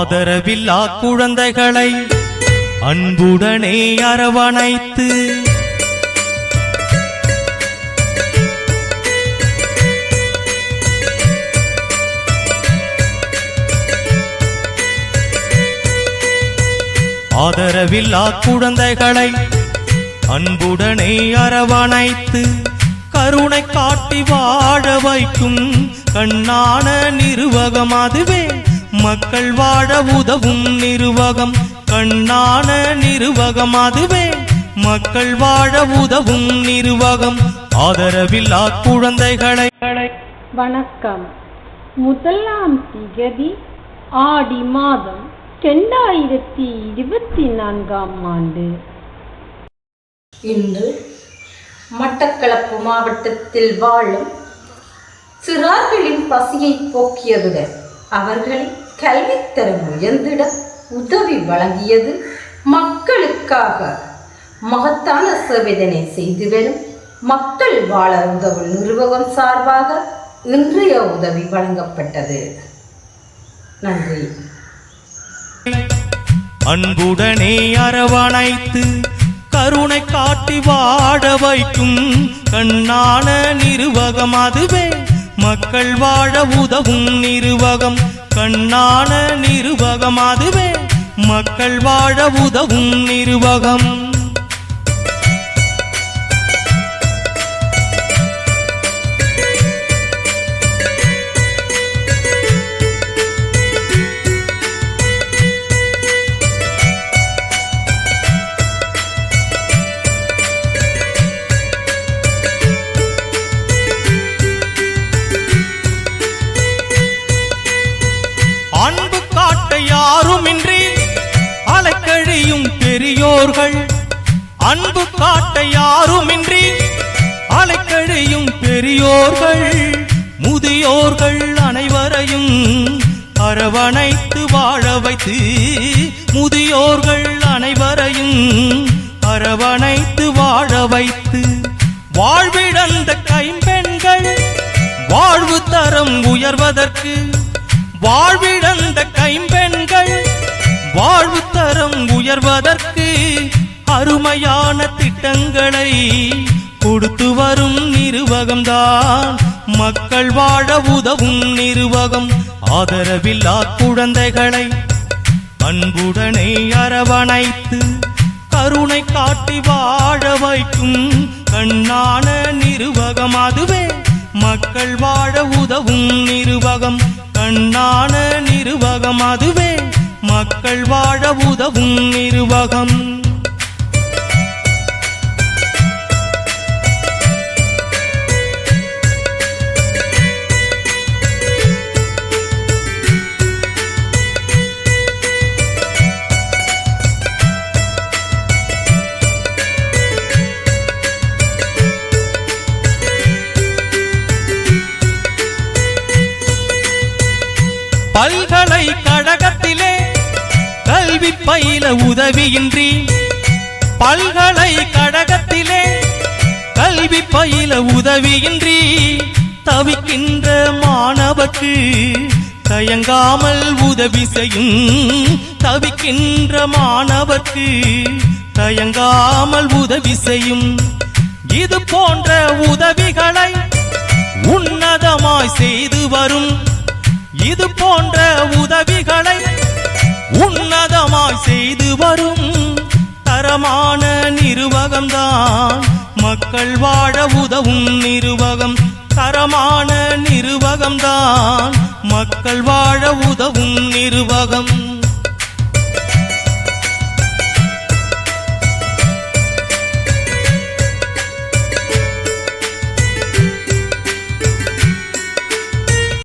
ஆதரவில்லா குழந்தைகளை அன்புடனே அரவணைத்து ஆதரவில்லா குழந்தைகளை அன்புடனே அரவணைத்து கருணை காட்டி வாழ வைக்கும் கண்ணான நிறுவகம் அதுவே மக்கள் வாழ உதவும் நிறுவகம். கண்ணான நிறுவகம் அதுவே மக்கள் வாழ உதவும் நிறுவகம். ஆதரவில்லா குழந்தைகளை. வணக்கம். 1ஆம் திகதி ஆடி மாதம் 2024ஆம் ஆண்டு. இன்று மட்டக்களப்பு மாவட்டத்தில் வாழும் சிறார்களின் பசியை போக்கியதுடன் அவர்களின் கல்வித்தரம் உயர்ந்திட உதவி வழங்கியது மக்களுக்காக மகத்தான சேவைதனை செய்து வரும் மக்கள் வாழ உதவும் நிறுவனம் சார்பாக இன்றைய உதவி வழங்கப்பட்டது. நன்றி. அன்புடனே அரவணைத்து கருணை காட்டி வாழ வைக்கும் கண்ணான நிறுவகம் அதுவே மக்கள் வாழ உதவும் நிறுவகம். கண்ணான நிறுவகம் அதுவே மக்கள் வாழ உதவும் நிறுவகம். அன்பு காட்ட யாருமின்றி அலைக்கழியும் பெரியோர்கள். அன்பு காட்ட யாருமின்றி அலைக்கழியும் பெரியோர்கள். முதியோர்கள் அனைவரையும் அரவணைத்து வாழ வைத்து முதியோர்கள் அனைவரையும் அரவணைத்து வாழ வைத்து வாழ்விழந்த கைம்பெண்கள் வாழ்வு தரம் உயர்வதற்கு வாழ்விழந்த கைம்பெண்கள் வாழ்வு தரம் உயர்வதற்கு அருமையான திட்டங்களை கொடுத்து வரும் நிறுவகம்தான் மக்கள் வாழ உதவும் நிறுவகம். ஆதரவில்லா குழந்தைகளை அன்புடனே அரவணைத்து கருணை காட்டி வாழ வைக்கும் கண்ணான நிறுவகம் அதுவே மக்கள் வாழ உதவும் நிறுவகம். கண்ணான நிறுவகம் அதுவே மக்கள் வாழ உதவும் நிறுவகம். பல்கலைக்கழகத்திலே கல்வி பயில உதவியின்றி பல்கலைக்கழகத்திலே கல்வி பயில உதவியின்றி தவிக்கின்ற மாணவர்க்கு தயங்காமல் உதவி செய்யும். தவிக்கின்ற மாணவர்க்கு தயங்காமல் உதவி செய்யும். இது போன்ற உதவிகளை உன்னதமாய் செய்து வரும். இது போன்ற உதவிகளை உன்னதமாய் செய்து வரும் தரமான நிறுவகம்தான் மக்கள் வாழ உதவும் நிறுவகம். தரமான நிறுவகம்தான் மக்கள் வாழ உதவும் நிறுவகம்.